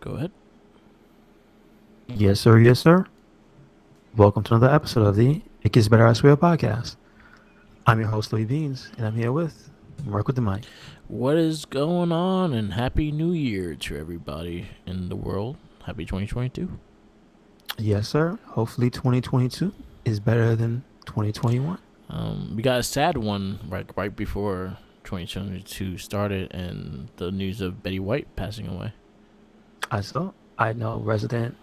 Go ahead. Yes, sir. Yes, sir. Welcome to another episode of the It Gets Better I Swear podcast. I'm your host, Louis Beans, and I'm here with Mark with the mic. What is going on? And Happy New Year to everybody in the world. Happy 2022. Yes, sir. Hopefully 2022 is better than 2021. We got a sad one right before 2022 started, and the news of Betty White passing away. I know resident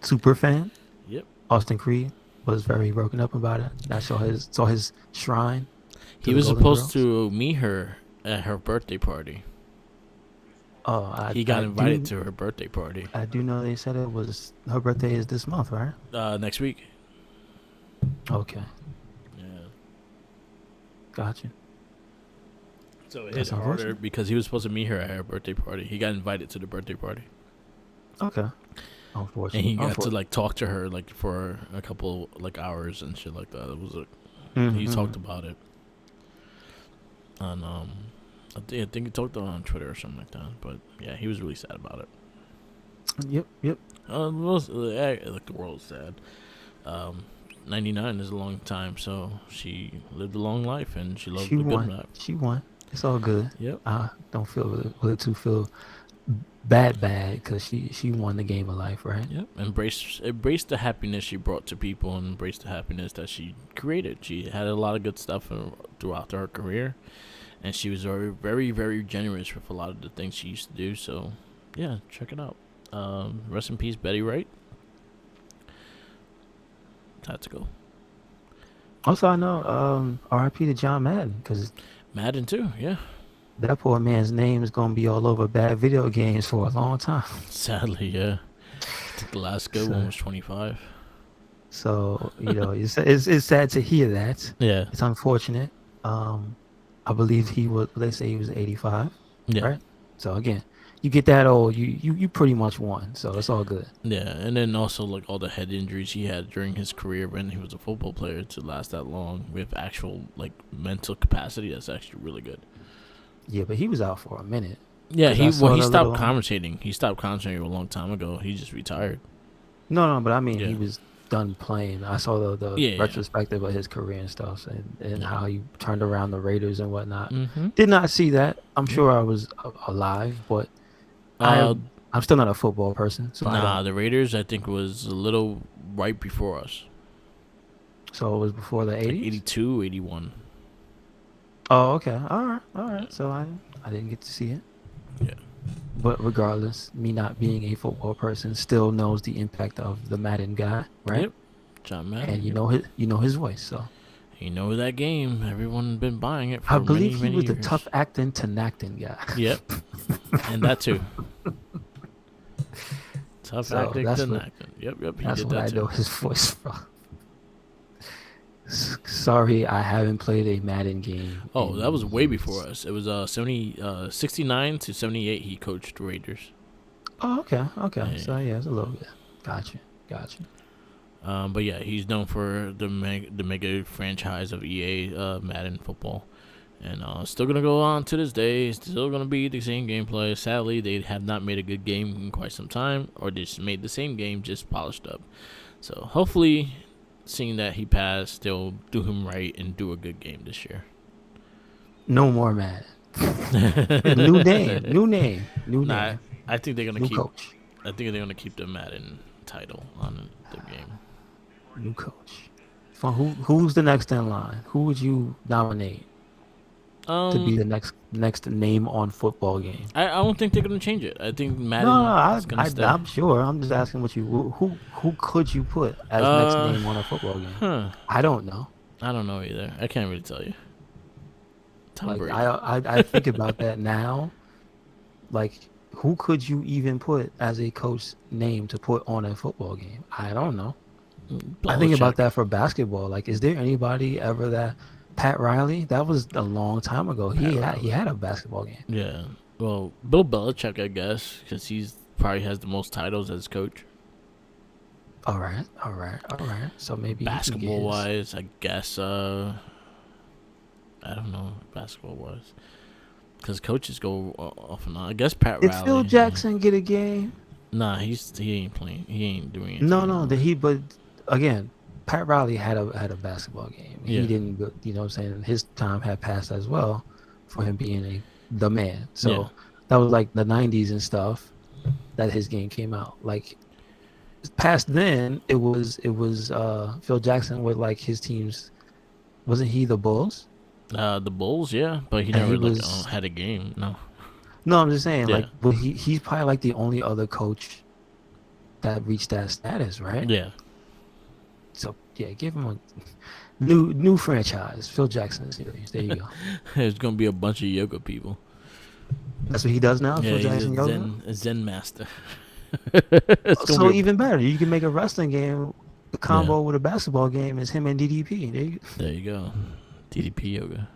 super fan, Yep. Austin Creed, was very broken up about it. I saw his shrine to He the was Golden supposed Girls. to meet her at her birthday party. Oh, He got invited to her birthday party I do know they said it was her birthday is this month, right? next week. Okay, Yeah. gotcha. So it hit That's harder unfortunate. because he was supposed to meet her at her birthday party. He got invited to the birthday party. Okay, And he got to unfortunate. talk to her for a couple hours and shit like that. It was he Mm-hmm. talked about it on I think he talked about it on Twitter or something like that. But yeah, he was really sad about it. Yep. The world's sad. 99 is a long time, so she lived a long life and she She loved a good won. life. She won. It's all good. Yep. I don't feel really to feel bad because she won the game of life, right? Yep. Embrace the happiness she brought to people and embrace the happiness that she created. She had a lot of good stuff throughout her career, and she was very, very, very generous with a lot of the things she used to do. So, yeah, check it out. Rest in peace, Betty Wright. Had to go. Also, I know R.I.P. to John Madden because Madden too. Yeah. that poor man's name is gonna be all over bad video games for a long time. Sadly, yeah. I think the last good one So, was 25. so it's sad to hear that. Yeah. It's unfortunate. Um, I believe he was. They say he was 85, Yeah. right? So again, you get that old, you pretty much won. So it's all good. Yeah, and then also all the head injuries he had during his career when he was a football player to last that long with actual mental capacity. That's actually really good. Yeah, but he was out for a minute Yeah, because I saw he the stopped little. commentating. He stopped commentating a long time ago. He just retired. No, but I mean Yeah, he was done playing. I saw the yeah, retrospective of his career and stuff, and yeah. how he turned around the Raiders and whatnot. Mm-hmm. Did not see that. I'm Yeah. sure I was alive, but I Uh, I'm still not a football person, so I nah, don't. the Raiders I think was a little right before us, So it was before the like 80s. 82, 81. Oh, okay, all Yeah, right. So I didn't get to see it, yeah. but regardless, me not being a football person still knows the impact of the Madden guy, right? Yep. John And Madden. Yep. you know his voice, so. You know that game. Everyone been buying it I for believe many, he many was the years. tough acting to acting guy. Yep, and that too. Tough So acting to acting. Yep. He that's did what that I know too. his voice from. Sorry, I haven't played a Madden game Oh, that in was way before years. us. It was 69 to 78. He coached the Raiders. Oh, okay. Yeah. So yeah, it's a little bit. Gotcha. But yeah, he's known for the mega franchise of EA Madden football, and still gonna go on to this day. Still gonna be the same gameplay. Sadly, they have not made a good game in quite some time, or they just made the same game just polished up. So hopefully, seeing that he passed, they'll do him right and do a good game this year. No more Madden. New Nah, name, I think they're gonna new keep. coach, I think they're gonna keep the Madden title on the game. new coach. For who's the next in line? Who would you nominate to be Um, the next name on football game? I don't think they're gonna change it. I think No, Madden is gonna stay. I'm sure. I'm just asking what you who could you put as next Uh, name on a football game? huh. I don't know. I don't know either. I can't really tell you. Tom Like Brady. I think about that now. Like who could you even put as a coach name to put on a football game? I don't know. I think about Belichick. that for basketball. Like, is there anybody ever that Pat Riley? That was a long time ago. Pat He Riley. had a basketball game. Yeah. Well, Bill Belichick, I guess, because he's probably has the most titles as coach. All right. So maybe he can get Basketball his. wise, I guess. I don't know. Basketball wise, Because coaches go off and on. I guess Pat Did Phil Riley. Yeah. Jackson get a game? Nah, he ain't playing. He ain't doing anything No, right no. now. Did he? But again, Pat Riley had a basketball game. He Yeah. didn't go. You know what I'm saying? His time had passed as well for him being the man. Yeah. So that was like the '90s and stuff that his game came out. Like past then, it was Phil Jackson with like his teams. Wasn't he the Bulls? The Bulls, yeah, but he And never he like was. had a game. No. No, I'm just saying, Yeah. like, but he's probably like the only other coach that reached that status, right? Yeah. So yeah, give him a new franchise, Phil Jackson series. There you go. There's gonna be a bunch of yoga people. That's what he does now, Yeah, Phil he's Jackson yoga. a Zen master. It's gonna So be even better, you can make a wrestling game. The combo with a basketball game is him and DDP. there you go. DDP yoga.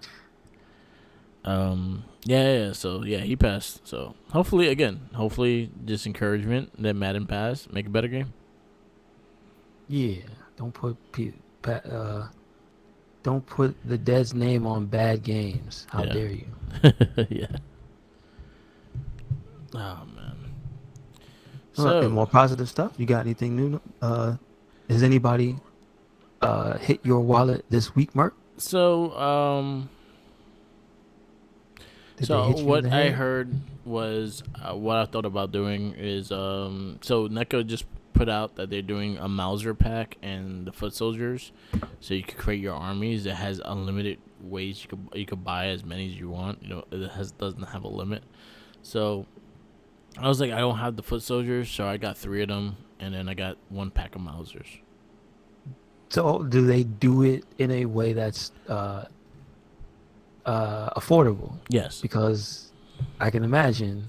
Yeah. So yeah, he passed. So hopefully, this encouragement that Madden passed make a better game. Yeah, don't put the Dead's name on bad games. How dare you? Yeah. Oh man. And more positive stuff. You got anything new? Has anybody hit your wallet this week, Mark? So Did they hit you in what the I head? heard was what I thought about doing is so NECA just put out that they're doing a Mauser pack and the Foot Soldiers, so you could create your armies. It has unlimited ways you could buy as many as you want. You know, doesn't have a limit. So I was like, I don't have the Foot Soldiers, so I got 3 of them, and then I got 1 pack of Mausers. So do they do it in a way that's affordable? Yes. Because I can imagine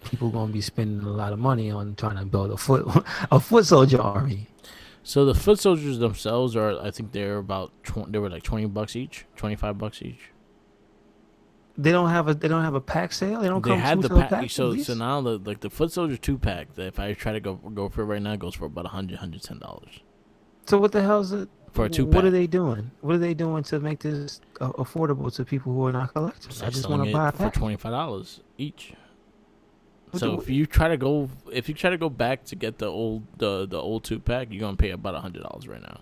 people gonna be spending a lot of money on trying to build a foot soldier army. So the Foot Soldiers themselves are, I think they're about they were like $20 each, $25 each. They don't have a pack sale. They don't They come had the with a pack. pack. So now the Foot Soldier 2-pack. That if I try to go for it right now, it goes for about $110 So what the hell is it? for a 2-pack. What are they doing? What are they doing to make this affordable to people who are not collectors? I just want to buy a for pack. $25 each. So if you try to go back to get the old 2-pack, you're gonna pay about $100 right now.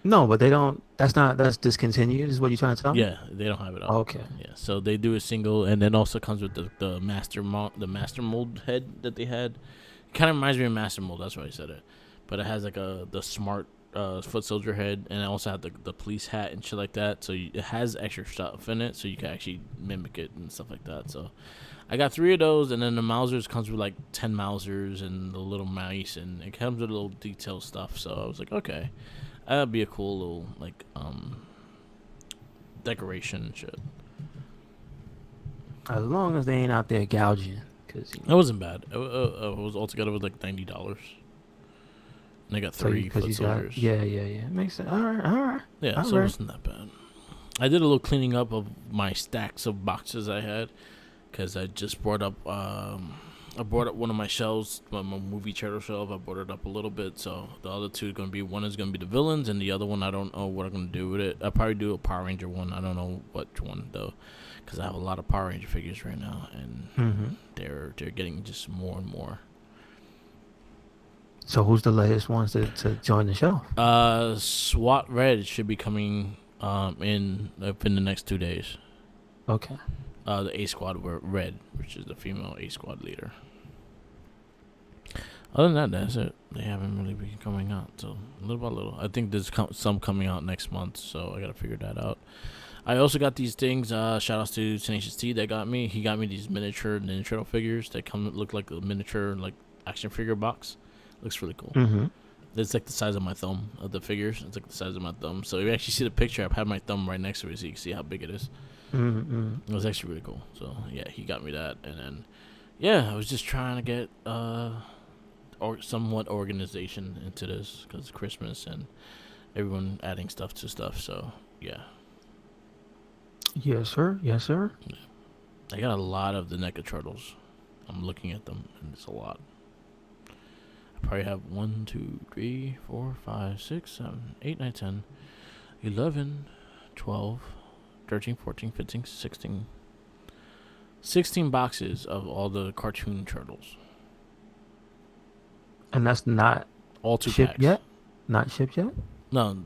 No, but they don't. That's discontinued. Is what you're trying to tell me? Yeah, they don't have it all. Okay. Yeah, so they do a single, and then also comes with the master mold head that they had. Kind of reminds me of Master Mold. That's why I said it. But it has like the smart Foot Soldier head, and it also had the police hat and shit like that. So it has extra stuff in it, so you can actually mimic it and stuff like that. So I got 3 of those, and then the Mausers comes with like 10 Mausers and the little mice, and it comes with a little detail stuff. So I was like, okay, that'd be a cool little like decoration and shit. As long as they ain't out there gouging, because It wasn't bad. It was altogether was like $90. And I got 3 Foot Soldiers. Yeah. Makes sense. All right. Yeah, all so it right. wasn't that bad. I did a little cleaning up of my stacks of boxes I had, because I just brought up I brought up one of my shelves, my movie turtle shelf. I brought it up a little bit, so the other 2 are gonna be, one is gonna be the villains, and the other one I don't know what I'm gonna do with it. I'll probably do a Power Ranger one. I don't know which one though, because I have a lot of Power Ranger figures right now, and they're getting just more and more. So who's the latest ones to join the show? SWAT Red should be coming in the next 2 days. Okay. The A Squad were Red, which is the female A Squad leader. Other than that, that's it. They haven't really been coming out, so little by little. I think there's some coming out next month, so I gotta figure that out. I also got these things. Shout outs to Tenacious T that got me. He got me these miniature Ninja Turtle figures that look like a miniature like action figure box. Looks really cool. Mm-hmm. It's like the size of my thumb of the figures. It's like the size of my thumb. So if you actually see the picture, I've had my thumb right next to it, so you can see how big it is. Mm-hmm. It was actually really cool. So yeah, he got me that, and then I was just trying to get or somewhat organization into this because it's Christmas and everyone adding stuff to stuff. So yeah. Yes, sir. Yeah. I got a lot of the NECA turtles. I'm looking at them, and it's a lot. I probably have 1, 2, 3, 4, 5, 6, 7, 8, 9, 10, 11, 12, 13, 14, 15, 16, 16 boxes of all the cartoon turtles. And that's not All two shipped packs. yet? Not shipped yet? No,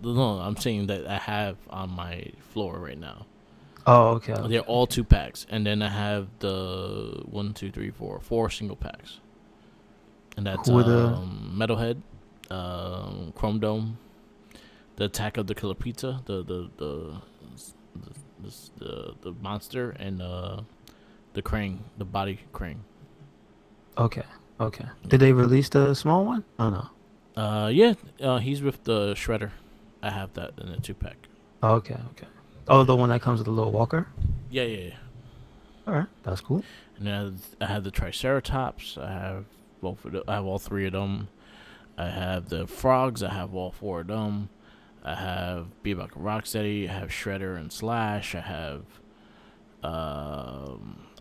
I'm saying that I have on my floor right now. Oh, okay. They're all 2 packs. And then I have the 4 single packs. And that's Who are the Metalhead, Chrome Dome, the Attack of the Killer Pizza, the monster, and the Krang, the body Krang. Okay. Did they release the small one? Oh no. Yeah, he's with the Shredder. I have that in a 2 pack. Okay. Oh, the one that comes with the little walker? Yeah. All right. That's cool. And then I have the Triceratops. I have I have all 3 of them. I have the frogs. I have all 4 of them. I have Bebop and Rocksteady. I have Shredder and Slash. I have.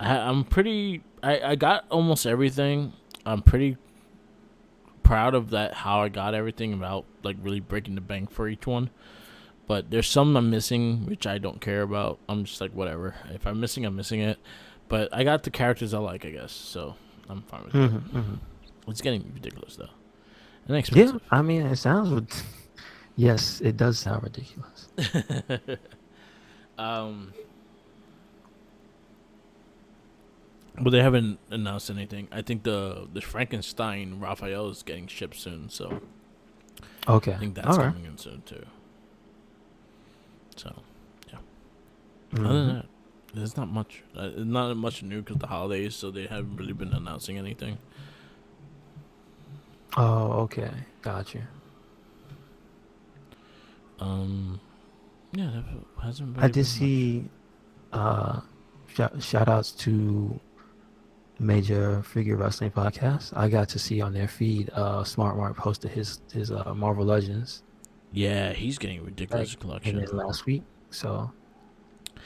I'm pretty. I got almost everything. I'm pretty proud of that. How I got everything without like really breaking the bank for each one. But there's some I'm missing, which I don't care about. I'm just like whatever. If I'm missing, I'm missing it. But I got the characters I like, I guess. So I'm fine with it. It's getting ridiculous though, and expensive. Yeah, I mean, it sounds. Yes, it does sound ridiculous. But they haven't announced anything. I think the Frankenstein Raphael is getting shipped soon, so Okay. I think that's coming in soon too. So, yeah. Other than that, there's not much. Not much new because the holidays, so they haven't really been announcing anything. Oh, okay. Gotcha. Yeah, that hasn't. Really I did been see. Shout outs to Major Figure Wrestling Podcast. I got to see on their feed. Smart Mark posted his Marvel Legends. Yeah, he's getting a ridiculous collection. In last week, so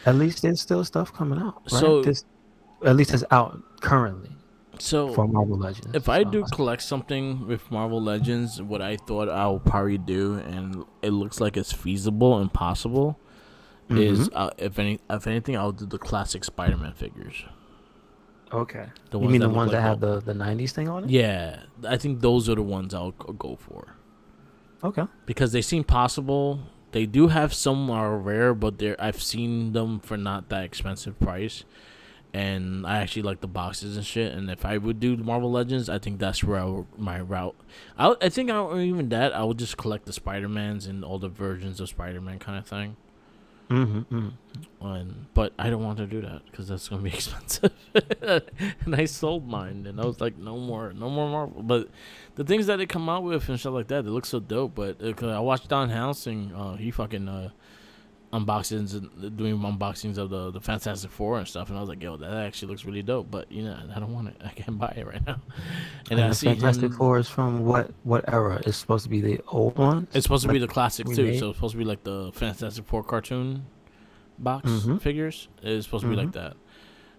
at least there's still stuff coming out. Right? So at least it's out currently. So for Marvel Legends, if I do collect something with Marvel Legends, what I thought I'll probably do, and it looks like it's feasible and possible, is if anything, I'll do the classic Spider-Man figures. Okay. You mean the ones that have the 90s thing on it? Yeah, I think those are the ones I'll go for. Okay. Because they seem possible. They do have some are rare, but I've seen them for not that expensive price. And I actually like the boxes and shit. And if I would do Marvel Legends, I think that's where my route. I think I would just collect the Spider-Mans and all the versions of Spider-Man kind of thing. But I don't want to do that because that's gonna be expensive. And I sold mine, and I was like, no more Marvel. But the things that they come out with and stuff like that, they look so dope. But cause I watched Don Hounsing, he fucking unboxings and doing unboxings of the Fantastic Four and stuff, and I was like, yo, that actually looks really dope. But I don't want it. I can't buy it right now. And the Fantastic Four is from what era? It's supposed to be the old one. It's supposed to be the classic too. So it's supposed to be like the Fantastic Four cartoon box figures. It's supposed to be like that.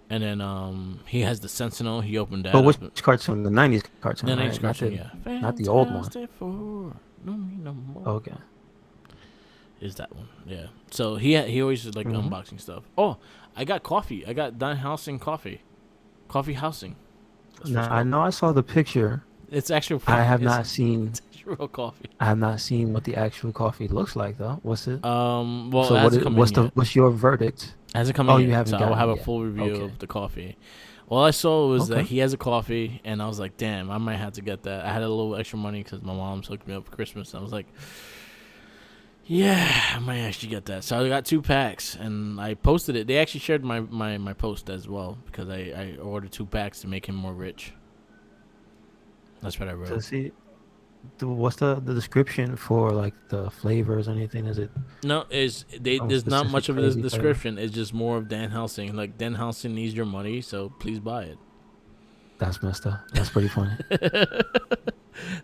And then he has the Sentinel. He opened that. But which cartoon? The 90s cartoon. The 90s cartoon, yeah. Not the old one. Four, no more. Okay. Is that one? Yeah. So he always is like unboxing stuff. Oh, I got coffee. I got Don Housing coffee. Coffee Housing. Now, I know I saw the picture. It's actual. I have not seen. It's real coffee. I have not seen what the actual coffee looks like though. What's it? Well, so what's your verdict? Hasn't come in yet. You haven't. So I'll have a full review of the coffee. All I saw was that he has a coffee, and I was like, damn, I might have to get that. I had a little extra money because my mom's hooked me up for Christmas. And I was like, yeah, I might actually get that. So I got 2 packs, and I posted it. They actually shared my post as well because I ordered 2 packs to make him more rich. That's what I wrote. So see, what's the description for like the flavors or anything? Is it? No, there's not much of a description. It's just more of Dan Helsing. Like, Dan Helsing needs your money, so please buy it. That's messed up. That's pretty funny.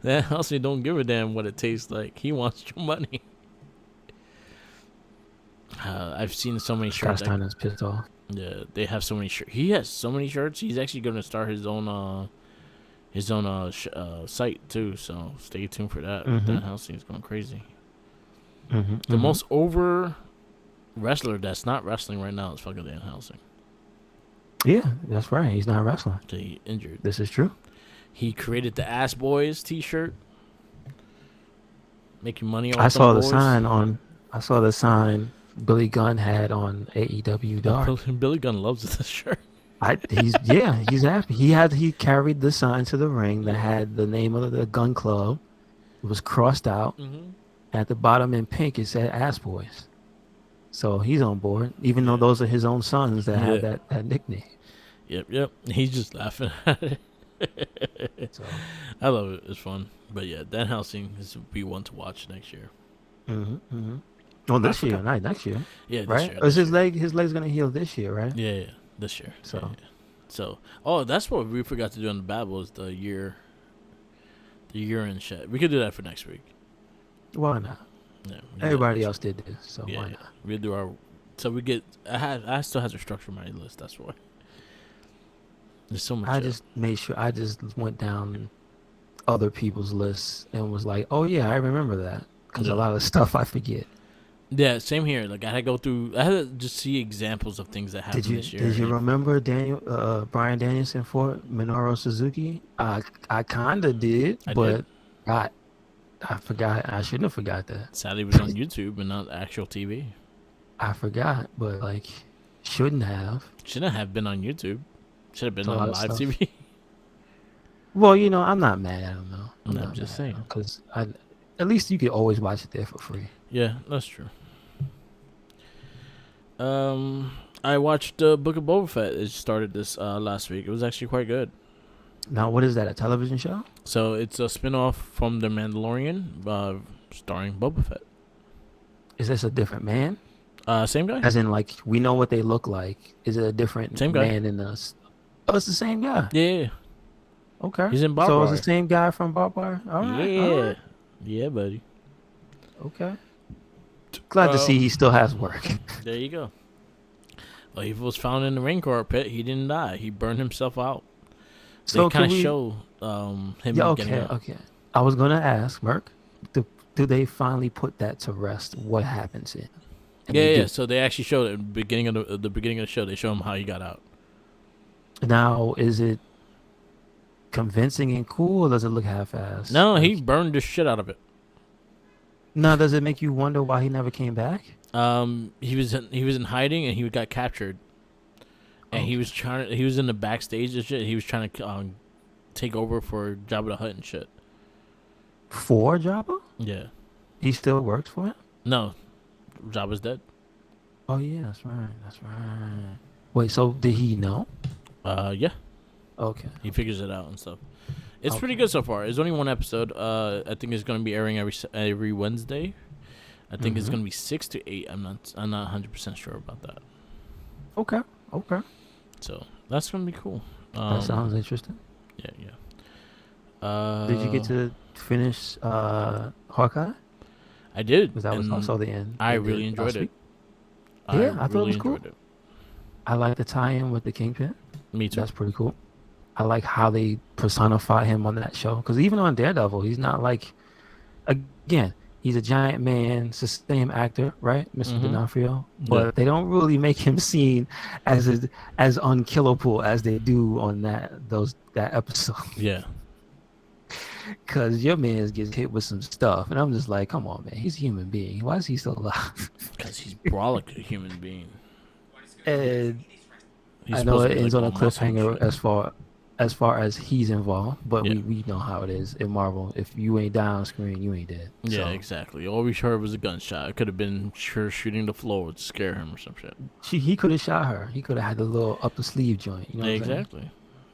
Dan Helsing don't give a damn what it tastes like. He wants your money. I've seen so many shirts. Stein's pissed off. Yeah, they have so many shirts. He has so many shirts. He's actually going to start his own site too. So stay tuned for that. Dan Helsing is going crazy. The most over wrestler that's not wrestling right now is fucking Dan Helsing. Yeah, that's right. He's not wrestling. So he injured. This is true. He created the Ass Boys T-shirt, making money I off them saw the boys. sign on. I saw the sign Billy Gunn had on AEW Dark. Billy Gunn loves this shirt. He's happy. He carried the sign to the ring that had the name of the gun club. It was crossed out. Mm-hmm. At the bottom in pink, it said Ass Boys. So he's on board, even though those are his own sons that have that nickname. Yep. He's just laughing at it. So, I love it. It's fun. But yeah, Dan Helsing is be one to watch next year. Well, this year, not next year. Yeah, this right? year. Is his leg? His leg's gonna heal this year, right? Yeah, this year. So, So, that's what we forgot to do on the Babble is the urine shit. We could do that for next week. why not? Yeah, Everybody else did this, so why not? We do our. So we get. I still have to structure my list. That's why. There's so much. I just made sure. I just went down other people's lists and was like, "Oh yeah, I remember that," because a lot of stuff I forget. Yeah, same here. Like I had to go through. I had to just see examples of things that happened this year. Did you remember Brian Danielson for Minoru Suzuki? I kinda did, but I forgot. I shouldn't have forgot that. Sadly, it was on YouTube and not actual TV. I forgot, but like, shouldn't have. Shouldn't have been on YouTube. Should have been on live TV. Well, I'm not mad at him though. I'm just saying, because at least you could always watch it there for free. Yeah, that's true. I watched Book of Boba Fett. It started this last week. It was actually quite good. Now, what is that? A television show? So it's a spin-off from The Mandalorian, starring Boba Fett. Is this a different man? Same guy. As in, like, we know what they look like. Is it a different Same guy. man in us? Oh, it's the same guy. Yeah. Okay. He's in Barbed So Wire. it's the same guy from Barbed Wire? All right. Yeah. All right. Yeah, buddy. Okay. Glad to see he still has work. There you go. Well, he was found in the raincore pit. He didn't die. He burned himself out. So they kind of show him getting out. Okay. I was going to ask, Merc, do they finally put that to rest? What happens in? Yeah. So they actually showed it at the beginning of the show. They show him how he got out. Now, is it convincing and cool, or does it look half-assed? No, he burned the shit out of it. Now, does it make you wonder why he never came back? He was in hiding and he got captured, and he was in the backstage and shit. He was trying to take over for Jabba the Hutt and shit. For Jabba? Yeah. He still works for him? No, Jabba's dead. Oh yeah, that's right. Wait, so did he know? Yeah. Okay. He figures it out and stuff. It's pretty good so far. It's only one episode. I think it's going to be airing every Wednesday. I think it's going to be 6 to 8. I'm not 100% sure about that. Okay. So that's going to be cool. That sounds interesting. Yeah. Did you get to finish Hawkeye? I did. Because that was also the end. I really enjoyed it. Yeah, I thought it was cool. I like the tie-in with the Kingpin. Me too. That's pretty cool. I like how they personify him on that show. Because even on Daredevil, he's not like... Again, he's a giant man. It's the same actor, right? Mr. D'Onofrio. But they don't really make him seen as unkillable as they do on that episode. Yeah. Because your man gets hit with some stuff. And I'm just like, come on, man. He's a human being. Why is he still alive? Because he's brolic, a human being. And I know it ends on a cliffhanger as far as he's involved, but we know how it is in Marvel. If you ain't down on screen, you ain't dead. Yeah, so. Exactly. All we heard was a gunshot. It could have been her shooting the floor to scare him or some shit. He could have shot her. He could have had the little up the sleeve joint. You know exactly.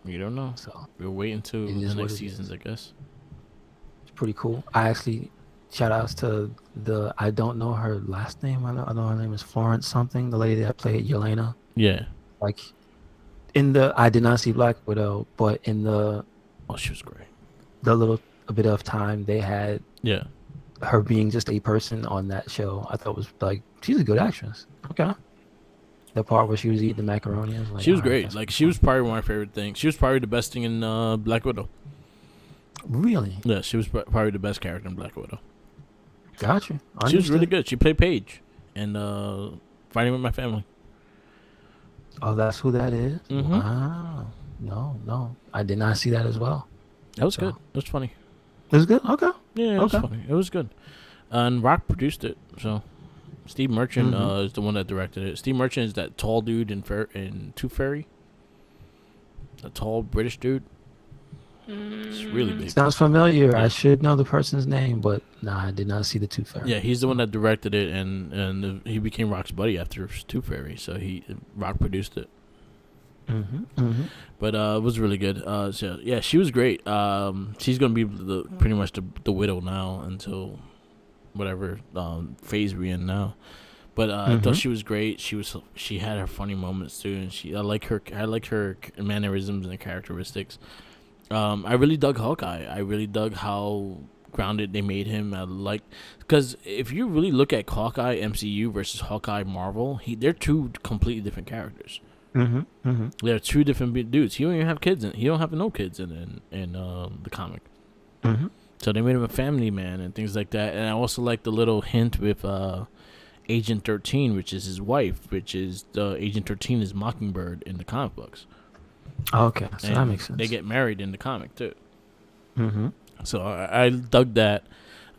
You don't know. So we're waiting to the next seasons, I guess. It's pretty cool. I actually shout outs to I don't know her last name. I know her name is Florence something. The lady that played Yelena. Yeah. Like I did not see Black Widow, but in she was great. A bit of time they had. Yeah. Her being just a person on that show, I thought was like, she's a good actress. Okay. The part where she was eating the macaroni, I was like, she was great. Like she was probably one of my favorite things. She was probably the best thing in Black Widow. Really? Yeah, she was probably the best character in Black Widow. Gotcha. She was really good. She played Paige and Fighting with My Family. Oh, that's who that is. Mm-hmm. Wow. No, I did not see that as well. That was good. So It was funny. it was good. Okay, Yeah, it was okay. funny. It was good. And Rock produced it. So Steve Merchant Mm-hmm. is the one that directed it. Steve Merchant is that tall dude in Tooth Fairy. The tall British dude. It's really big. Sounds familiar. I Yeah. should know the person's name, but nah, I did not see the Tooth Fairy. Yeah, he's the one So. that directed it, and he became Rock's buddy after Tooth Fairy. So Rock produced it. Mm-hmm. Mm-hmm. But it was really good. So yeah, she was great. She's gonna be pretty much the widow now until whatever phase we're in now. But I thought Mm-hmm. she was great. She had her funny moments too, and I like her mannerisms and characteristics. I really dug Hawkeye. I really dug how grounded they made him. I like because if you really look at Hawkeye MCU versus Hawkeye Marvel, they're two completely different characters. Mm-hmm. Mm-hmm. They're two different dudes. He don't even have kids. He don't have no kids in the comic. Mm-hmm. So they made him a family man and things like that. And I also like the little hint with Agent 13, which is his wife, which is Agent 13 is Mockingbird in the comic books. Okay, so And that makes sense. they get married in the comic too. Mm-hmm. So I dug that.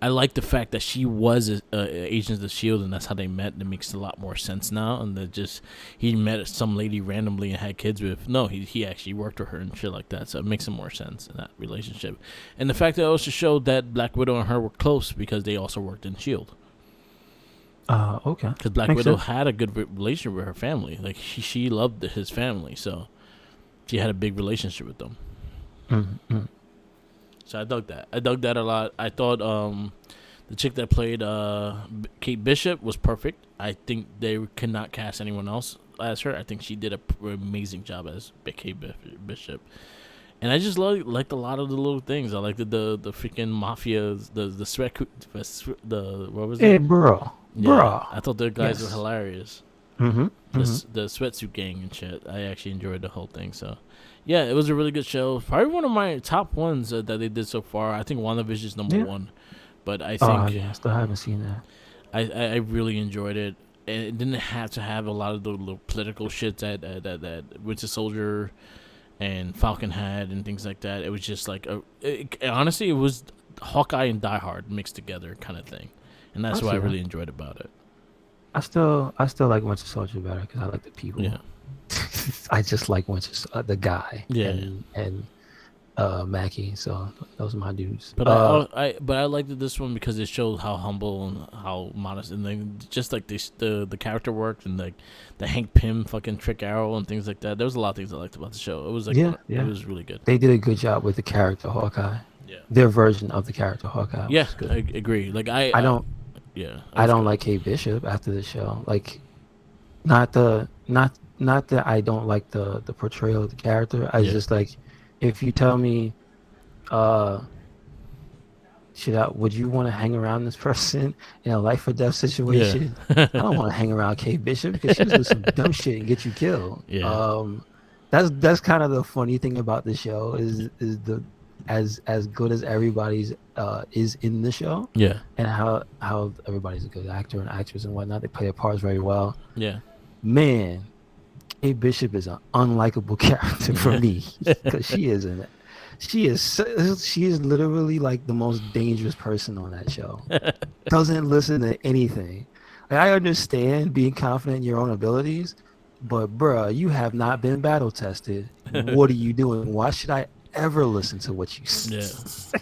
I like the fact that she was Agents of the Shield, and that's how they met. That makes a lot more sense now. And that just he met some lady randomly and had kids with. No, he actually worked with her and shit like that. So it makes some more sense in that relationship. And the fact that it also showed that Black Widow and her were close because they also worked in Shield. Okay. Because Black Makes Widow sense. had a good relationship with her family. Like she loved his family, so she had a big relationship with them. Mm-hmm. So I dug that. I dug that a lot. I thought the chick that played Kate Bishop was perfect. I think they could not cast anyone else as her. I think she did an amazing job as Kate Bishop. And I just liked a lot of the little things. I liked the freaking mafia, the sweat, the what was Hey, it? bro. Yeah, Bro. I thought the guys were Yes. hilarious. Mm-hmm. The Mm-hmm. the sweatsuit gang and shit. I actually enjoyed the whole thing. So, yeah, it was a really good show. Probably one of my top ones that they did so far. I think WandaVision is number Yeah. one, but I Oh, think yeah. Still haven't seen that. I really enjoyed it. And it didn't have to have a lot of the political shit that Winter Soldier and Falcon had and things like that. It was just like honestly, it was Hawkeye and Die Hard mixed together kind of thing, and that's I what I see that. really enjoyed about it. I still like Winter Soldier better because I like the people. Yeah, I just like the guy. yeah. And Mackie. So those are my dudes. But I liked this one because it showed how humble and how modest, and then just like the character work and like the Hank Pym fucking trick arrow and things like that. There was a lot of things I liked about the show. It was like Yeah, it yeah. was really good. They did a good job with the character Hawkeye. Yeah, Their version of the character Hawkeye yeah, was good. I agree. Like I don't yeah, it I was don't good. like Kate Bishop after the show. Like not that I don't like the portrayal of the character. I Yeah. just like if you tell me uh would you want to hang around this person in a life or death situation? I don't want to hang around Kate Bishop because she's do some dumb shit and get you killed. Yeah. That's kind of the funny thing about the show is the as good as everybody's is in the show Yeah, and how everybody's a good actor and actress and whatnot. They play their parts very well. yeah, Man, Kate Bishop is an unlikable character for me because she is literally like the most dangerous person on that show. Doesn't listen to anything. Like, I understand being confident in your own abilities, but bruh, you have not been battle tested. What are you doing? Why should I ever listen to what you say? yeah,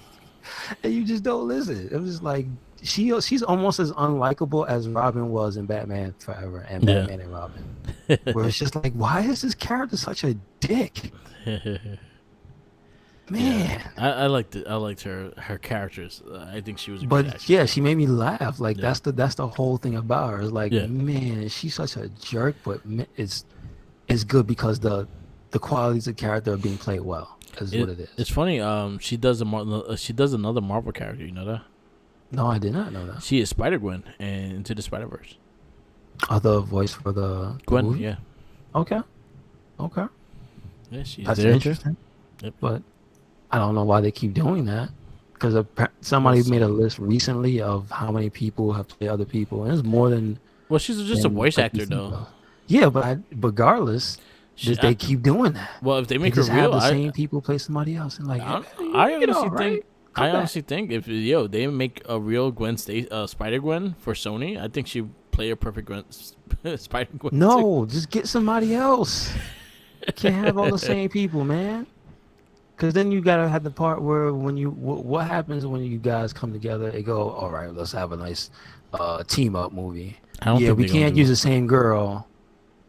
And you just don't listen. It was like she's almost as unlikable as Robin was in Batman Forever and Yeah. Batman and Robin. Where it's just like, why is this character such a dick? Man. I liked it. I liked her characters. I think she was a great But actress. yeah, she made me laugh. Like Yeah. that's the whole thing about her. It's like, Yeah. man, she's such a jerk, but it's good because the qualities of character are being played well. Is what it is. It's funny. She does she does another Marvel character. You know that? No, I did not know that. She is Spider Gwen and Into the Spider Verse. Other voice for the Gwen, movie? yeah, Okay. yeah, she's That's there too. interesting. Yep. But I don't know why they keep doing that. Because somebody Well, made a list recently of how many people have played other people, and it's more than. Well, she's just a than voice like actor you think though. of. Yeah, but regardless, She, they keep doing that. well, if they They make her just have real, the same people play somebody else and like, I, hey, I you know, honestly right? think. Come back. If they make a real Spider Gwen for Sony, I think she play a perfect Gwen, Spider Gwen too. No, just get somebody else. Can't have all the same people, man. Because then you gotta have the part where when you what happens when you guys come together and go, all right, let's have a nice team up movie. I don't Yeah, think we they're gonna can't do use it. the same girl.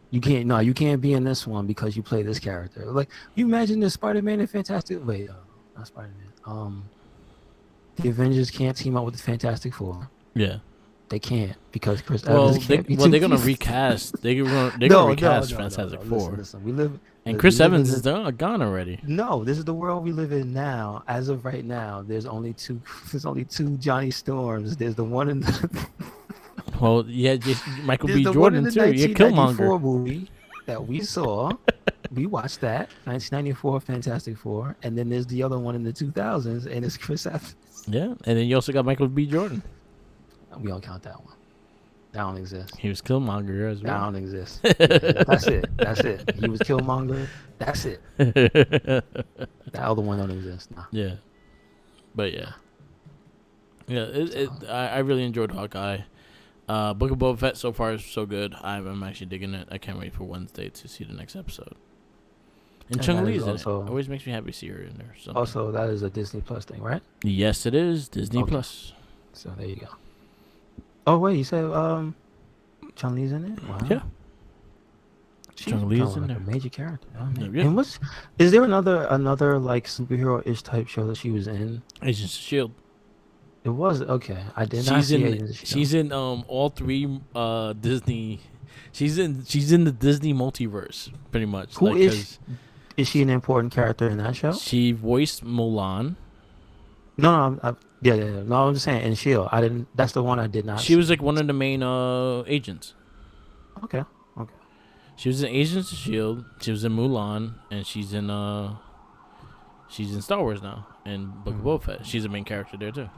You can't. No, you can't be in this one because you play this character. Like you imagine the Spider-Man and Fantastic. Wait, not Spider-Man. The Avengers can't team up with the Fantastic Four. Yeah. They can't because Chris Well, Evans can't be they're two gonna people. recast. They're gonna No, no, recast no, no, no. Fantastic Listen, Four, listen. and We Chris live in Evans is the gone already. No, this is the world we live in now. As of right now, there's only two. There's only two Johnny Storms. There's the one in the. Well, yeah, Michael There's B. the one in Jordan the too. Yeah, Killmonger. 1994 movie that we saw. We watched that 1994 Fantastic Four, and then there's the other one in the 2000s, and it's Chris Evans. Yeah, and then you also got Michael B. Jordan. We don't count that one. That don't exist. He was Killmonger as That well. don't exist. Yeah, that's it. That's it. He was Killmonger. That's it. That other one don't exist. Nah. Yeah, but yeah, I really enjoyed Hawkeye. Book of Boba Fett so far is so good. I'm actually digging it. I can't wait for Wednesday to see the next episode. And Chung Li's in it. Always makes me happy to see her in there. Also, that is a Disney Plus thing, right? Yes, it is Disney Plus. So there you go. Oh wait, you said Chun Li's in it? Wow. Yeah. Chung Li's in there. A major character. Oh, yeah. And is there another like superhero-ish type show that she was in? Agents of Shield. It was okay. I did not see Agents of Shield. She's in all three Disney. She's in the Disney multiverse pretty much. Who is she an important character in that show? She voiced Mulan. No, yeah. No, I'm just saying in Shield. I didn't. That's the one I did not. She was like one of the main agents. Okay. She was in Agents of Shield. She was in Mulan, and she's in Star Wars now and Book of Boba Fett. She's the main character there too.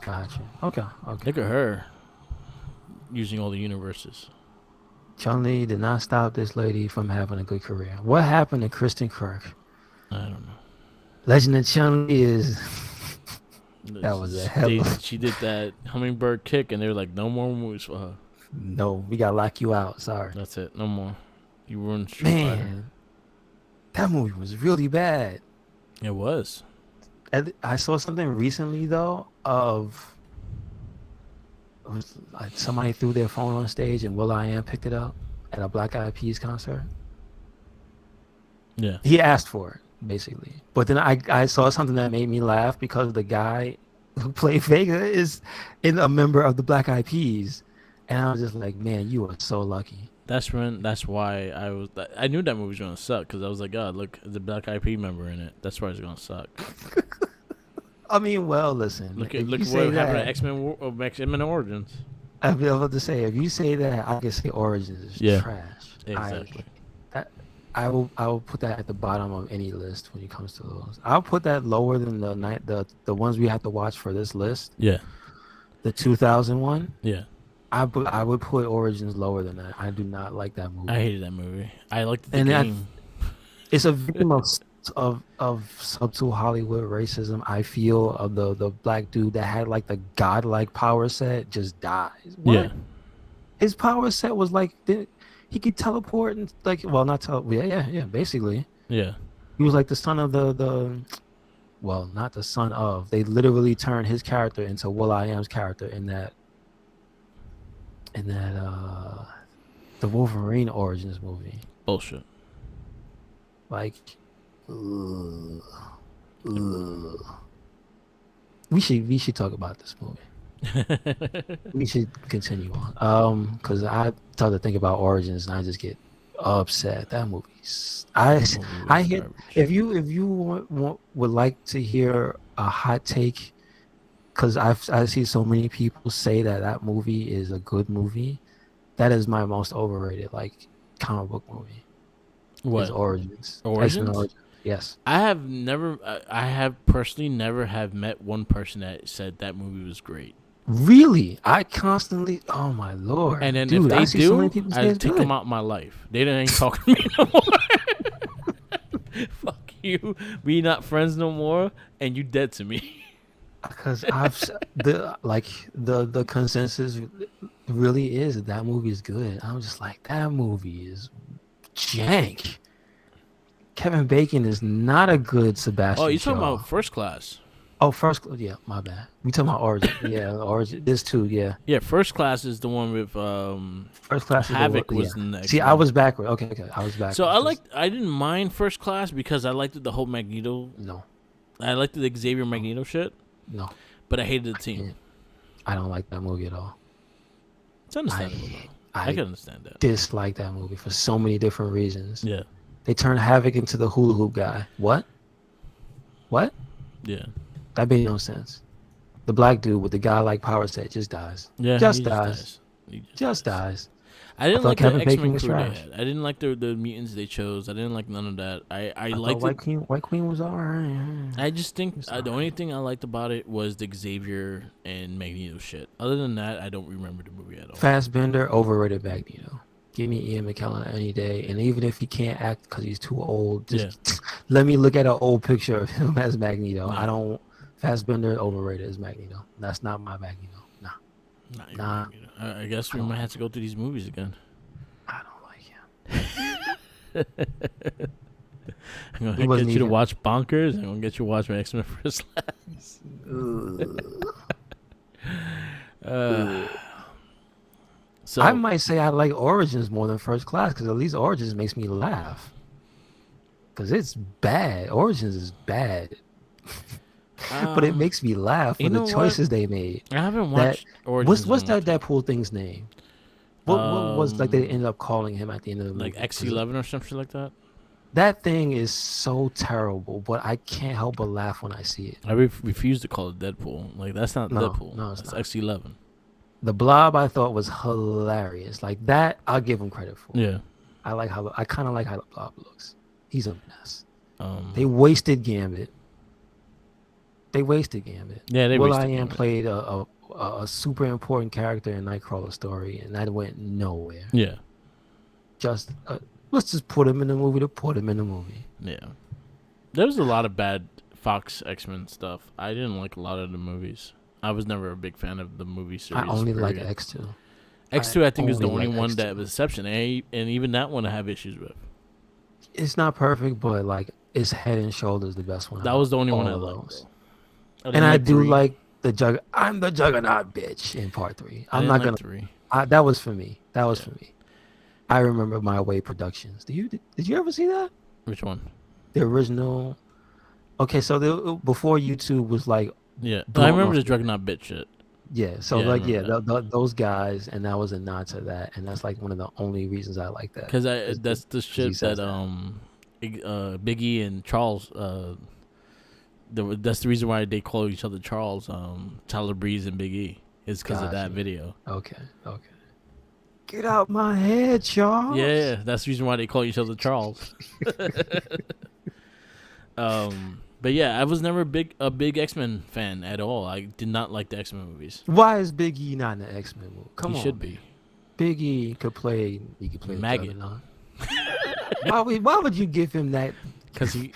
Gotcha. Okay. Look at her using all the universes. Chun-Li did not stop this lady from having a good career. What happened to Kristen Kirk? I don't know. Legend of Chun-Li is that was a hell. She did that hummingbird kick, and they were like, "No more movies for her." No, we gotta lock you out. Sorry. That's it. No more. You ruined Street Fighter. That movie was really bad. It was. I saw something recently though of like somebody threw their phone on stage and will.i.am picked it up at a Black Eyed Peas concert. Yeah. He asked for it basically, but then I saw something that made me laugh because the guy who played Vega is a member of the Black Eyed Peas, and I was just like, man, you are so lucky. That's why I knew that movie was gonna suck because I was like, God, look, there's a Black Eyed Peas member in it. That's why it's gonna suck. I mean, well, listen. Look what happened to X-Men Origins. I'd be able to say if you say that, I can say Origins is trash. Exactly. I will put that at the bottom of any list when it comes to those. I'll put that lower than the ones we have to watch for this list. Yeah. The 2001. Yeah. I would put Origins lower than that. I do not like that movie. I hated that movie. I liked the game. It's a victim of subtle Hollywood racism. I feel of the black dude that had like the godlike power set just dies. What? Yeah. His power set was like he could teleport and like basically. Yeah. He was like the son of well, not the son of. They literally turned his character into will.i.am's character in that the Wolverine Origins movie. Bullshit. Like, we should talk about this movie. We should continue on. Because I start to think about Origins and I just get upset. That movie's I hear if you would like to hear a hot take, because I see so many people say that movie is a good movie. That is my most overrated like comic book movie. What? Is Origins? Origins? Yes. I have personally never have met one person that said that movie was great. Really, I constantly. Oh my lord, And then if dude! I they see so many do, people say I it's take them good out my life. They ain't talking to me no more. Fuck you. We not friends no more, and you dead to me. because the consensus really is that movie is good. I'm just like that movie is jank. Kevin Bacon is not a good Oh, Sebastian you talking Shaw. about First Class? Oh, yeah, my bad. We talking about Origin. Yeah, Origin. This too, yeah. Yeah, First Class is the one with First Class is the one. Havoc Yeah. was in the X See, I Men. was backward. Okay, I was So backwards. I didn't mind First Class because I liked the whole Magneto. No, I liked the Xavier no, Magneto shit, no. but I hated the I team. can't. I don't like that movie at all. It's understandable though. I I can understand that. dislike that movie for so many different reasons. Yeah, They turned Havoc into the hula hoop guy. What? What? yeah, That made no sense. The black dude with the guy like power set just dies. yeah. Just He just dies. dies. He Just dies. dies. I I didn't thought like the Kevin X Bacon Men was crew they trash. had. I didn't like the mutants they chose. I didn't like none of that. I I thought liked it. White Queen was alright. I just think the only thing I liked about it was the Xavier and Magneto shit. Other than that, I don't remember the movie at all. Fassbender, overrated Magneto. Give me Ian McKellen any day. And even if he can't act because he's too old, just let me look at an old picture of him as Magneto. Nah. I don't. Fassbender, overrated as Magneto. That's not my Magneto. Nah, Not nah. Magneto. I guess we might have to go through these movies again. I don't like him. I'm gonna He get wasn't you to even- watch Bonkers. I'm gonna get you to watch X Men First Class. So I might say I like Origins more than First Class because at least Origins makes me laugh. Because it's bad. Origins is bad. But it makes me laugh for you the know choices they made. I haven't That watched Origins. what's in a long that Deadpool thing's name? What was like they ended up calling him at the end of the movie? like X11 or something like that. That thing is so terrible, but I can't help but laugh when I see it. I refuse to call it Deadpool. Like that's not No, Deadpool. no, it's That's not. X11. The Blob I thought was hilarious. Like that, I'll give him credit for. Yeah. I kind of like how the Blob looks. He's a mess. They Um. wasted Gambit. Yeah, they Will wasted I Am Gambit. played a super important character in Nightcrawler story, and that went nowhere. Yeah. Just let's just put him in the movie to put him in the movie. Yeah. There was a lot of bad Fox X-Men stuff. I didn't like a lot of the movies. I was never a big fan of the movie series. I only like period. X2. X2, I think, is the only only like one X2. that was exception. And even that one I have issues with. It's not perfect, but like it's head and shoulders the best one. That out was the only of one I all liked. those. Though. And I like do 3. like the I'm the Juggernaut bitch in part 3. I I'm didn't not like gonna. 3. That was for me. That was Yeah. for me. I remember My Way Productions. Did you ever see that? Which one? The original. Okay, so before YouTube was like, Yeah. Blown I remember off the the- Juggernaut bit shit. yeah. So Yeah, I like, remember yeah, those guys, and that was a nod to that, and that's like one of the only reasons I like that. Because Is that's the he shit says that Biggie and Charles that's the reason why they call each other Charles, Tyler Breeze and Big E is because of that Gotcha. video. Okay. Get out my head, Charles. Yeah, that's the reason why they call each other Charles. But yeah, I was never a big X-Men fan at all. I did not like the X-Men movies. Why is Big E not in the X-Men movie? Come He on. should be. Big E could play. He could play the Maggot. Juggernaut. Why would you give him that? Because he,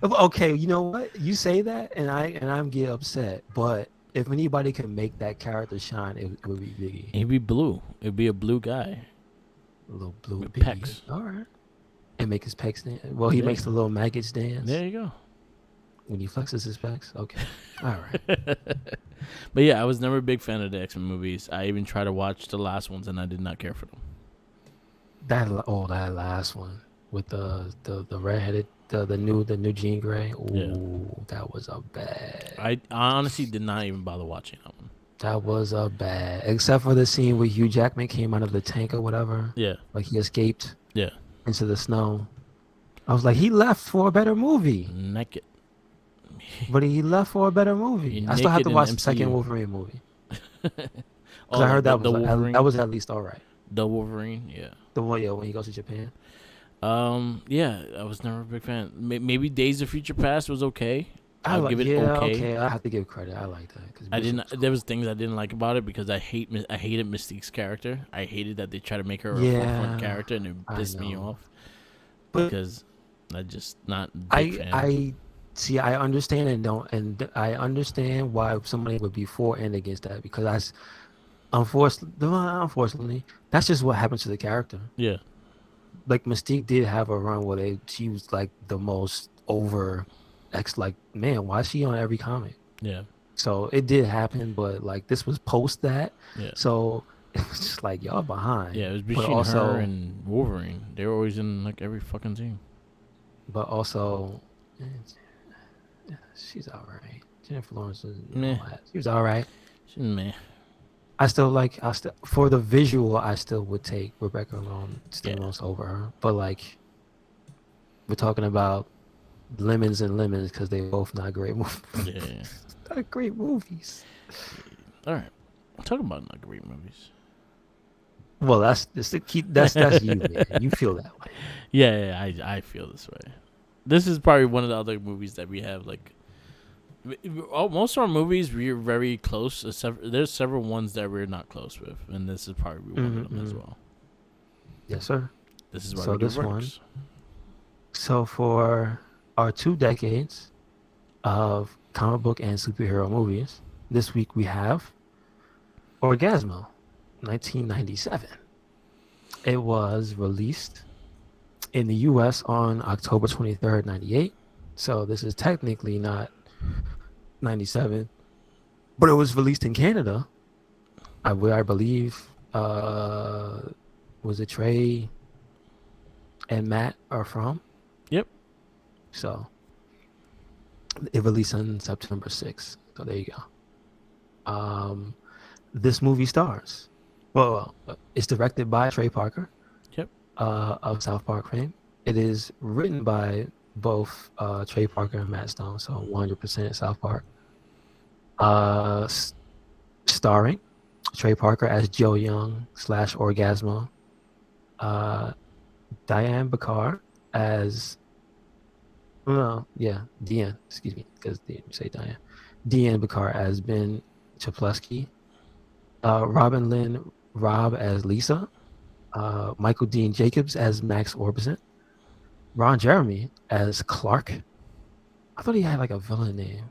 Okay, you know what? You say that, and I'm get upset. But if anybody can make that character shine, it would be Big E. he'd be blue. It'd be a blue guy. A little blue With Big E. pecs. All right. And make his pecs dance. Well, he Yeah. makes the little maggots dance There you go. when he flexes his pecs. Okay. All right. But yeah, I was never a big fan of the X-Men movies. I even tried to watch the last ones, and I did not care for them. That last one with the redheaded the new Jean Grey. Ooh, Yeah. that was a bad. I honestly did not even bother watching that one. That was a bad. Except for the scene where Hugh Jackman came out of the tank or whatever. Yeah, Like he escaped yeah. into the snow. I was like, he left for a better movie. Naked. But he left for a better movie. He I still have naked to in watch the the second MCU. Wolverine movie. Because Oh, I heard the that was at least all right. the Wolverine. Yeah. The one, yeah, when he goes to Japan. Yeah, I was never a big fan. Maybe Days of Future Past was okay. I'll give it yeah, okay. okay. I have to give credit. I like that because I Bishop didn't. was There cool. was things I didn't like about it because I hated Mystique's character. I hated that they try to make her a forefront Yeah, character, and it I pissed me know. off But because I just not a big I fan. I see. I understand and don't, and I understand why somebody would be for and against that because that's unfortunately that's just what happened to the character. Yeah, Like Mystique did have a run where she was like the most over ex. Like man, why is she on every comic? yeah, So it did happen, but like this was post that, yeah, so it was just like y'all behind. yeah. It was But between her also, and Wolverine. They were always in like every fucking team. but also, eh, she's all right. Jennifer Lawrence is Meh, she was all right. meh. I still for the visual, I still would take Rebecca Yeah, Stamos over her. But like we're talking about lemons and lemons because they both not great movies. yeah. Not great movies. All right, talk about not great movies. Well, that's the key. That's you, man. You feel that way. I feel this way. This is probably one of the other movies that we have like. Most of our movies we're very close. There's several ones that we're not close with, and this is probably one of them as Mm-hmm. well. Yes, sir. This is why So we do this one. works. So for our 2 decades of comic book and superhero movies, this week we have Orgasmo, 1997. It was released in the U.S. on October 23rd, 98. So this is technically not 97, but it was released in Canada. Where I believe was it Trey and Matt are from. Yep. So it released on September 6th. So there you go. This movie stars. It's directed by Trey Parker Yep. of South Park fame. It is written by both Trey Parker and Matt Stone, so 100% South Park. Starring Trey Parker as Joe Young / Orgasmo. Diane Bakar as Deanne, excuse me, because they say Diane. Deanne Bakar as Ben Chaplesky. Robin Lynn Robb as Lisa. Michael Dean Jacobs as Max Orbison. Ron Jeremy as Clark. I thought he had like a villain name.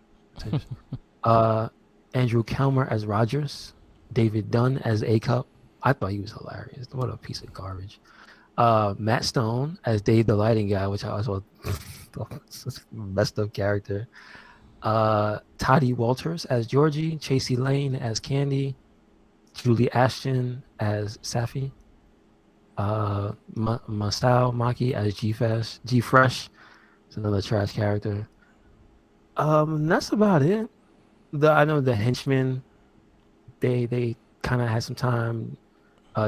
Andrew Kelmer as Rogers. David Dunn as A-Cup. I thought he was hilarious. What a piece of garbage. Matt Stone as Dave the Lighting Guy, which I also such a messed up character. Toddy Walters as Georgie. Chasey Lane as Candy. Julie Ashton as Safi. Masao Maki as G Fresh. It's another trash character. That's about it. I know the henchmen. They kind of had some time.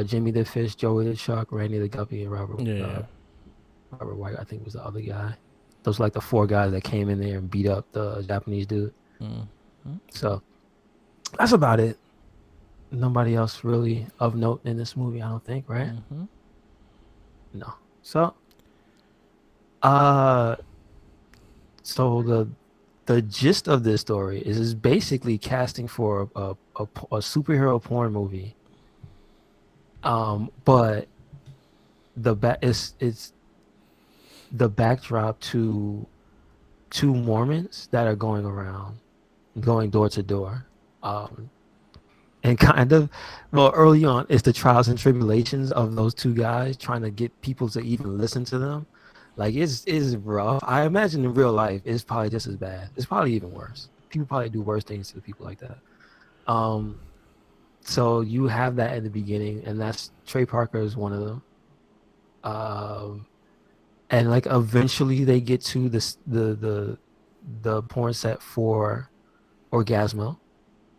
Jimmy the Fish, Joey the Shark, Randy the Guppy, and Yeah. Robert White. I think was the other guy. Those were like the 4 guys that came in there and beat up the Japanese dude. Mm-hmm. So that's about it. Nobody else really of note in this movie, I don't think, right? Mm-hmm. No. So, uh, the gist of this story is basically casting for a superhero porn movie. But it's the backdrop to 2 Mormons that are going door to door. And kind of, early on, it's the trials and tribulations of those 2 guys trying to get people to even listen to them. Like, it's rough. I imagine in real life, it's probably just as bad. It's probably even worse. People probably do worse things to people like that. So you have that in the beginning, and that's Trey Parker is one of them. And like eventually they get to the porn set for Orgasmo,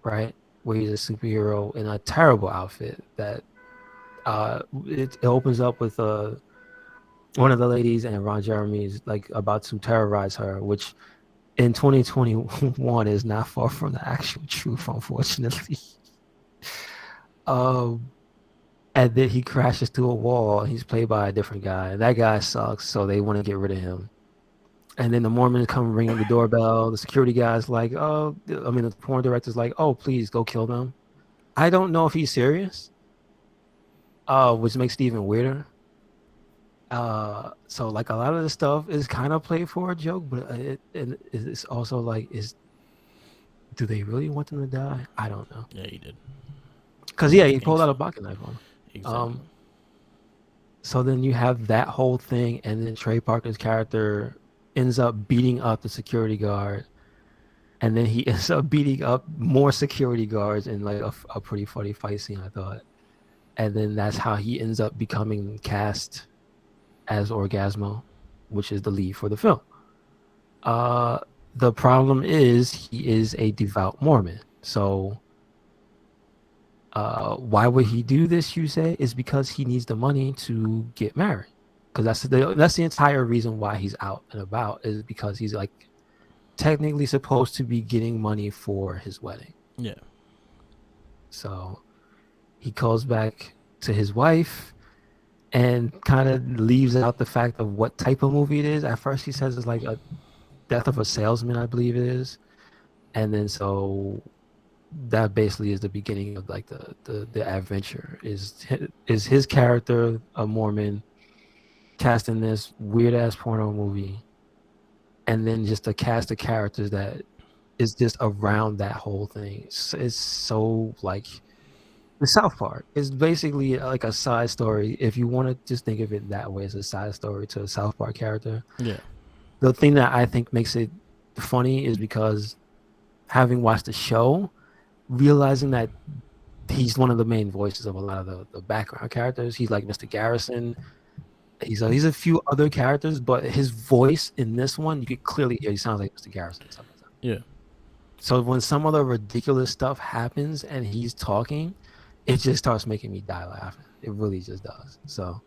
right? Where he's a superhero in a terrible outfit that it opens up with one of the ladies and Ron Jeremy's like about to terrorize her, which in 2021 is not far from the actual truth, unfortunately. And then he crashes through a wall. He's played by a different guy. That guy sucks, so they want to get rid of him. And then the Mormons come ringing the doorbell. The security guy's like, "Oh, I mean, the porn director's like, oh, please go kill them." I don't know if he's serious, which makes it even weirder. So like a lot of the stuff is kind of played for a joke, but it's also like, do they really want them to die? I don't know. Yeah, he did. Cause yeah, he pulled out a pocket knife on him. Exactly. So then you have that whole thing, and then Trey Parker's character ends up beating up the security guard, and then he ends up beating up more security guards in like a pretty funny fight scene, I thought. And then that's how he ends up becoming cast as Orgasmo, which is the lead for the film. The problem is he is a devout Mormon. So why would he do this, you say? Is because he needs the money to get married. Because that's the entire reason why he's out and about, is because he's like technically supposed to be getting money for his wedding. Yeah. So he calls back to his wife and kind of leaves out the fact of what type of movie it is. At first he says it's like a death of a salesman, I believe it is. And then so that basically is the beginning of like the adventure, is his character, a Mormon, cast in this weird ass porno movie, and then just a cast of characters that is just around that whole thing. It's so like the South Park. It's basically like a side story. If you want to just think of it that way, as a side story to a South Park character. Yeah. The thing that I think makes it funny is because, having watched the show, realizing that he's one of the main voices of a lot of the background characters. He's like Mr. Garrison. He's a few other characters, but his voice in this one, you could clearly hear he sounds like Mr. Garrison. Yeah. So when some of the ridiculous stuff happens and he's talking, it just starts making me die laughing. It really just does. So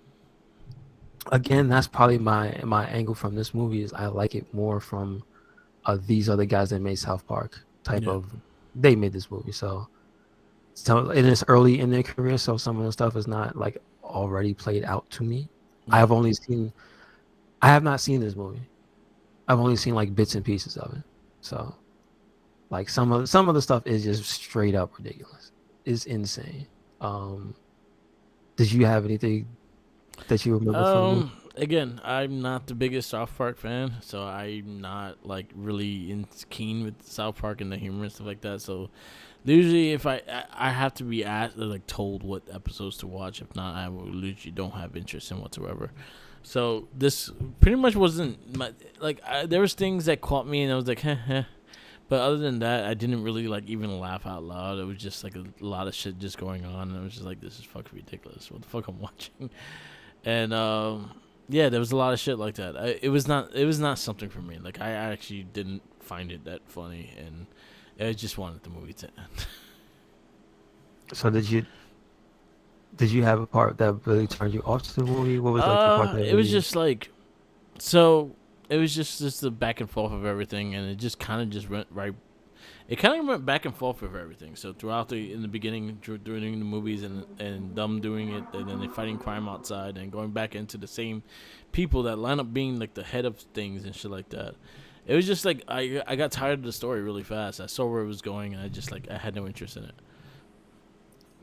again, that's probably my angle from this movie, is I like it more from these other guys that made South Park type of. They made this movie, so it is early in their career, so some of the stuff is not like already played out to me. I have not seen this movie. I've only seen like bits and pieces of it. So like some of the stuff is just straight up ridiculous. It's insane. Did you have anything that you remember from the movie? Again, I'm not the biggest South Park fan, so I'm not like really keen with South Park and the humor and stuff like that. So usually, if I have to be asked or like told what episodes to watch, if not, I literally don't have interest in whatsoever. So this pretty much wasn't my, like there was things that caught me and I was like, heh, heh. But other than that, I didn't really like even laugh out loud. It was just like a lot of shit just going on, and I was just like, this is fucking ridiculous. What the fuck I'm watching? And yeah, there was a lot of shit like that. It was not something for me. Like I actually didn't find it that funny, and I just wanted the movie to end. So did you have a part that really turned you off to the movie? What was like the part that it was just like, so it was just the back and forth of everything, and it just kind of just went right. It kind of went back and forth with everything. So throughout in the beginning, during the movies, and them doing it, and then they fighting crime outside, and going back into the same people that line up being like the head of things and shit like that. It was just like I got tired of the story really fast. I saw where it was going, and I had no interest in it.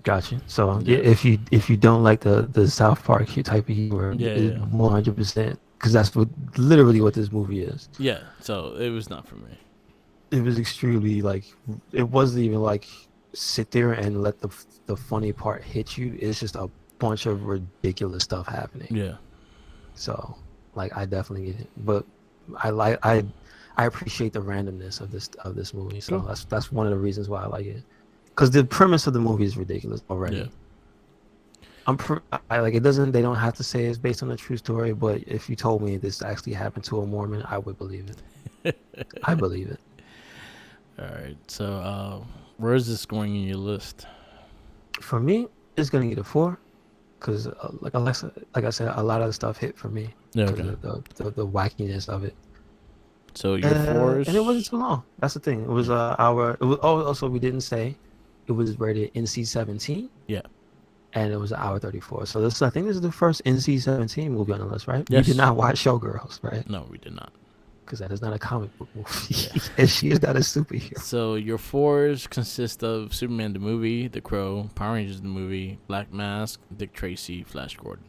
Gotcha. So yeah, if you don't like the South Park type of humor, 100%, because that's literally what this movie is. Yeah. So it was not for me. It was extremely like, it wasn't even like sit there and let the funny part hit you. It's just a bunch of ridiculous stuff happening. Yeah. So like I definitely get it, but I appreciate the randomness of this movie. So cool. That's one of the reasons why I like it, because the premise of the movie is ridiculous already. Yeah. It doesn't. They don't have to say it's based on a true story, but if you told me this actually happened to a Mormon, I would believe it. I believe it. All right. So, where is this going in your list? For me, it's gonna get a 4, because like I said, a lot of the stuff hit for me. Yeah. Okay. The wackiness of it. So your 4 and it wasn't too long. That's the thing. It was an hour. It was also, we didn't say it was rated NC-17. Yeah. And it was an hour 34. So I think this is the first NC-17 movie on the list, right? Yes. You did not watch Showgirls, right? No, we did not. because that is not a comic book movie, Yeah. and she is not a superhero. So your fours consist of Superman the movie, The Crow, Power Rangers the movie, Black Mask, Dick Tracy, Flash Gordon.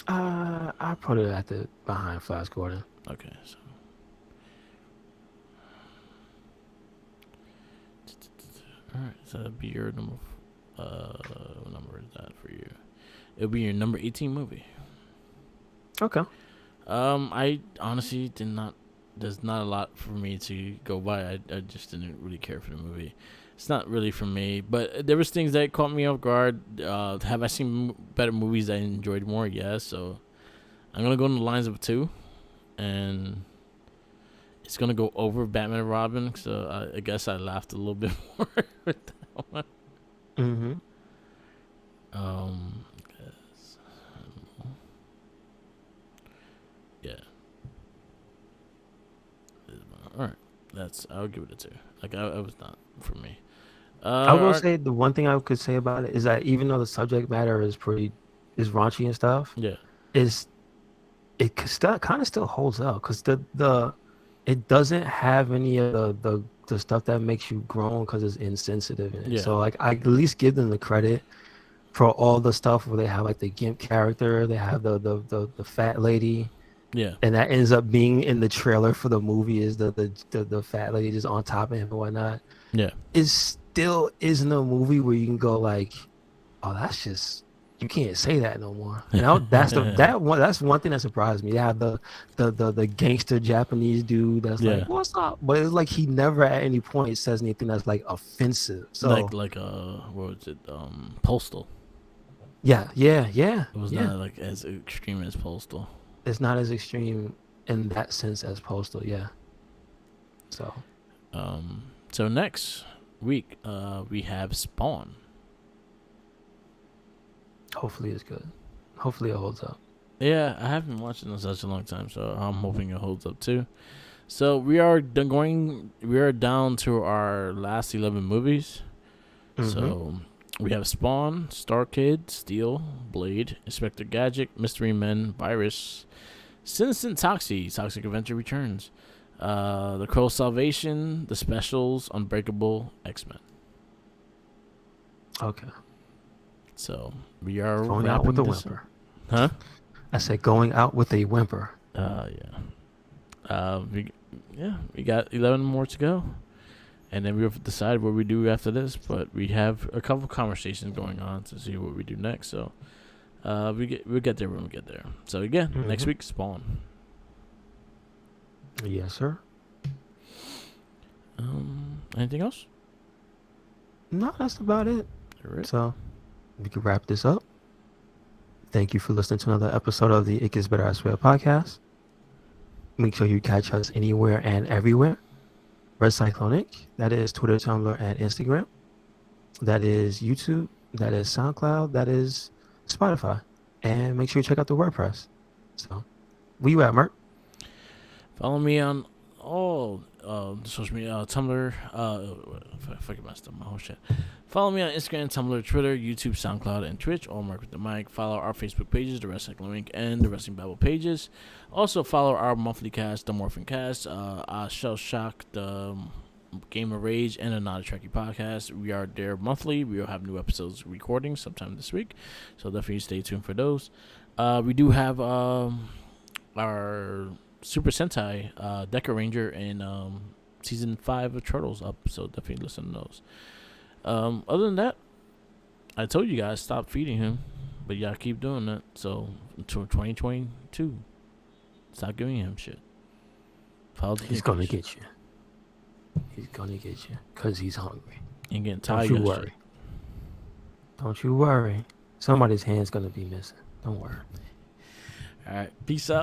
I put it at the behind Flash Gordon. Okay, so all right, so that'd be your number. What number is that for you? It'll be your number 18 movie. Okay. I honestly did not. There's not a lot for me to go by. I just didn't really care for the movie. It's not really for me, but there was things that caught me off guard. Have I seen better movies that I enjoyed more? Yes. So I'm gonna go in the lines of 2, and it's gonna go over Batman and Robin. So I guess I laughed a little bit more with that one. Mm-hmm. Yes. Yeah. All right. I'll give it a 2. Like I was not for me. I will say the one thing I could say about it is that even though the subject matter is raunchy and stuff, Yeah. It kind of still holds up because it doesn't have any of the stuff that makes you groan because it's insensitive in it. Yeah. So like I at least give them the credit for all the stuff where they have like the gimp character, they have the fat lady. Yeah. And that ends up being in the trailer for the movie is the fat lady just on top of him and whatnot. Yeah. It still isn't a movie where you can go like, oh, that's just, you can't say that no more. And that's one thing that surprised me. They have the gangster Japanese dude that's like, what's up? But it's like he never at any point says anything that's like offensive. So like what was it? Postal. Yeah. It was not like as extreme as Postal. It's not as extreme in that sense as Postal, yeah. So next week we have Spawn. Hopefully it's good. Hopefully it holds up. Yeah, I haven't watched it in such a long time, so I'm hoping it holds up too. So we are down to our last 11 movies. Mm-hmm. So we have Spawn, Star Kid, Steel, Blade, Inspector Gadget, Mystery Men, Virus, Citizen Toxic Adventure Returns, The Crow Salvation, The Specials, Unbreakable, X-Men. Okay. So we are going out with a whimper. Huh? I said going out with a whimper. Yeah. We got 11 more to go. And then we'll decide what we do after this. But we have a couple conversations going on to see what we do next. So we'll get there when we get there. So again, next week, Spawn. Yes, sir. Anything else? No, that's about it. Right. So we can wrap this up. Thank you for listening to another episode of the It Gets Better I Swear podcast. Make sure you catch us anywhere and everywhere. Red Cyclonic, that is Twitter, Tumblr, and Instagram. That is YouTube. That is SoundCloud. That is Spotify. And make sure you check out the WordPress. So, where you at, Merc? Follow me on all social media, Tumblr. I fucking messed up my whole shit. Follow me on Instagram, Tumblr, Twitter, YouTube, SoundCloud, and Twitch. All Mark with the Mic. Follow our Facebook pages, the Wrestling Link and the Wrestling Bible pages. Also follow our monthly cast, the Morphin Cast, Shell Shock, the Game of Rage, and the Not a Trekkie podcast. We are there monthly. We will have new episodes recording sometime this week, so definitely stay tuned for those. We do have our Super Sentai Deca Ranger and season 5 of Turtles up, so definitely listen to those. Other than that, I told you guys stop feeding him, but y'all keep doing that. So until 2022, stop giving him shit. He's gonna get you. He's gonna get you because he's hungry. And getting tired. Don't you worry. Shit. Don't you worry. Somebody's hand's gonna be missing. Don't worry. All right. Peace out.